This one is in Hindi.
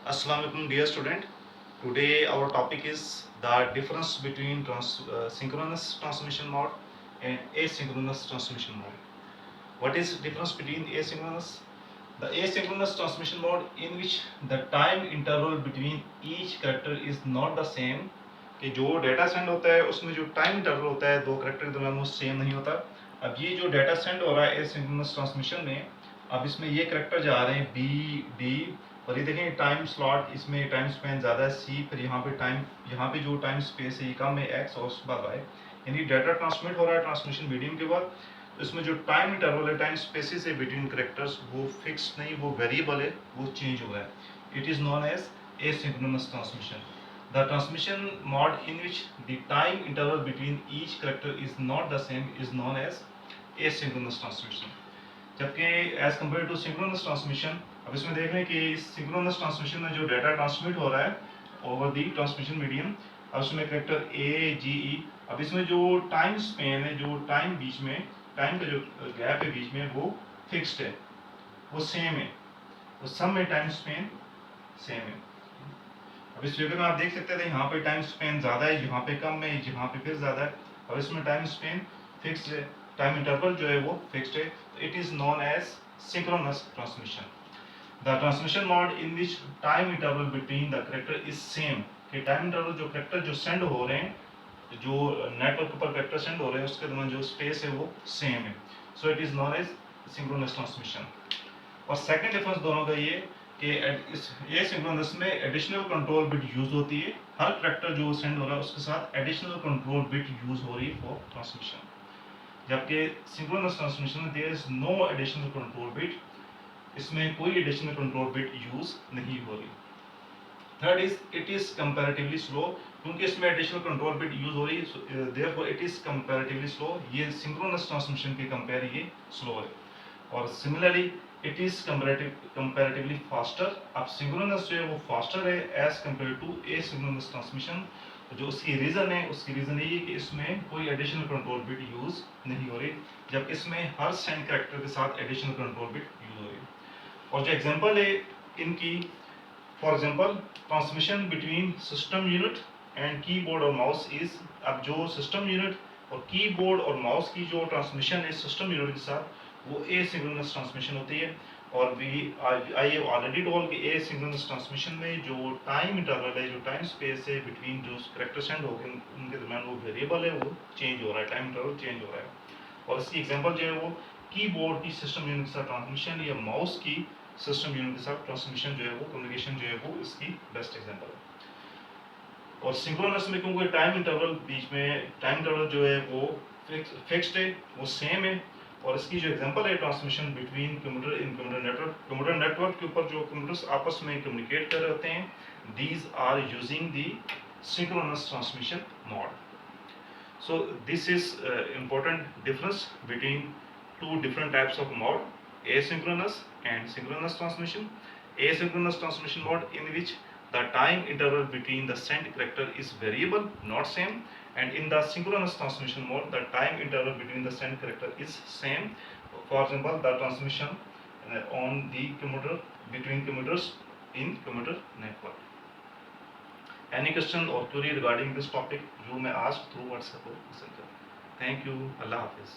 Assalamu alaikum dear student. Today our topic is the difference between synchronous transmission mode and asynchronous transmission mode. What is difference between asynchronous? The asynchronous transmission mode in which the time interval between each character is not the same. कि जो डेटा सेंड होता है उसमें जो टाइम इंटरवल होता है दो करेक्टर के दरमियान वो सेम नहीं होता. अब ये जो डेटा सेंड हो रहा है एसिंक्रोनस ट्रांसमिशन में, अब इसमें ये करेक्टर जा रहे हैं बी डी, और ये देखें टाइम स्लॉट इसमें टाइम स्पेन ज़्यादा है सी, फिर यहाँ पे जो टाइम स्पेस है ये कम है एक्स और उसके बाद वाई. यानी डाटा ट्रांसमिट हो रहा है ट्रांसमिशन मीडियम के बाद, तो इसमें जो टाइम इंटरवल है टाइम स्पेसिस है बिटवीन करेक्टर्स वो फिक्स नहीं, वो वेरिएबल है, वो चेंज हो रहा है. It is known as asynchronous transmission. The transmission mode in which the time interval between each character is not the same is known as asynchronous transmission. जबकि as compared to synchronous transmission, अब इसमें देख लें कि synchronous transmission में जो डेटा ट्रांसमिट हो रहा है over the transmission medium, अब उसमें करेक्टर A, G, E, अब इसमें जो टाइम स्पेन है, जो टाइम बीच में टाइम का जो गैप है बीच में वो फिक्स्ड है, वो सेम है, तो सम में टाइम स्पेन सेम है. अब इस फिगर में आप देख सकते थे यहाँ पे टाइम स्पेन ज़्यादा है, यहाँ पे कम है, यहाँ पे फिर ज़्यादा है. अब इसमें टाइम स्पेन फिक्स्ड है, टाइम इंटरवल जो है वो फिक्स्ड है, तो it is known as synchronous transmission. The transmission mode in which time interval between the character is same, कि टाइम इंटरवल जो करेक्टर जो सेंड हो रहे हैं, जो नेटवर्क पर करेक्टर सेंड हो रहे हैं उसके दरमियान जो स्पेस है वो सेम है, so it is known as synchronous transmission. और सेकंड डिफरेंस दोनों का ये कि ये सिंक्रोनस में एडिशनल कंट्रोल बिट यूज होती है, हर करेक्टर जो सेंड हो रहा है उसके साथ एडिशनल कंट्रोल बिट यूज हो रही है फॉर ट्रांसमिशन. जबकि सिंक्रोनस ट्रांसमिशन में there is no additional control bit, इसमें कोई एडिशनल कंट्रोल बिट यूज नहीं हो रही. Third is it is comparatively slow, क्योंकि इसमें एडिशनल कंट्रोल बिट यूज हो रही है, therefore it is comparatively slow. ये सिंक्रोनस ट्रांसमिशन के कंपेयर ये स्लो है. और similarly it is comparatively faster. अब सिंक्रोनस जो है वो फास्टर है as compare to asynchronous transmission. जो उसकी रीज़न है, उसकी रीज़न ये है कि इसमें कोई एडिशनल कंट्रोल बिट यूज़ नहीं हो रही, जब इसमें हर सेंड कैरेक्टर के साथ एडिशनल कंट्रोल बिट यूज़ हो रही है. और जो एग्जांपल है इनकी, for example transmission between system unit and keyboard और माउस इज, अब जो सिस्टम यूनिट और कीबोर्ड और माउस की जो ट्रांसमिशन है सिस्टम यूनिट के साथ वो एसिंक्रोनस ट्रांसमिशन होती है. और we I have already told कि एसिंक्रोनस ट्रांसमिशन में जो टाइम इंटरवल है, जो टाइम स्पेस है बिटवीन जो करेक्टर सेंड हो गए उनके दरमियान वो वेरिएबल है, वो चेंज हो रहा है, टाइम इंटरवल चेंज हो रहा है. और इसकी एग्जांपल जो है वो कीबोर्ड की सिस्टम यूनिट के साथ ट्रांसमिशन या माउस की सिस्टम यूनिट के साथ ट्रांसमिशन जो है वो कम्युनिकेशन जो है वो इसकी बेस्ट एग्जांपल है. और सिंक्रोनस में क्योंकि टाइम इंटरवल बीच में टाइम इंटरवल जो है वो फिक्स्ड है, वो सेम है. और इसकी जो एग्जांपल है ट्रांसमिशन बिटवीन कंप्यूटर इन कंप्यूटर नेटवर्क के ऊपर जो कंप्यूटर्स आपस में कम्युनिकेट कर रहे होते हैं, these are using the synchronous transmission mode. So this is important difference between two different types of mode, asynchronous and synchronous transmission. Asynchronous transmission mode in which the time interval between the sent character is variable, not same, and in the synchronous transmission mode the time interval between the sent character is same. For example, the transmission on the computer between computers in computer network. Any question or query regarding this topic, you may ask through WhatsApp or Messenger. Thank you. Allah Hafiz.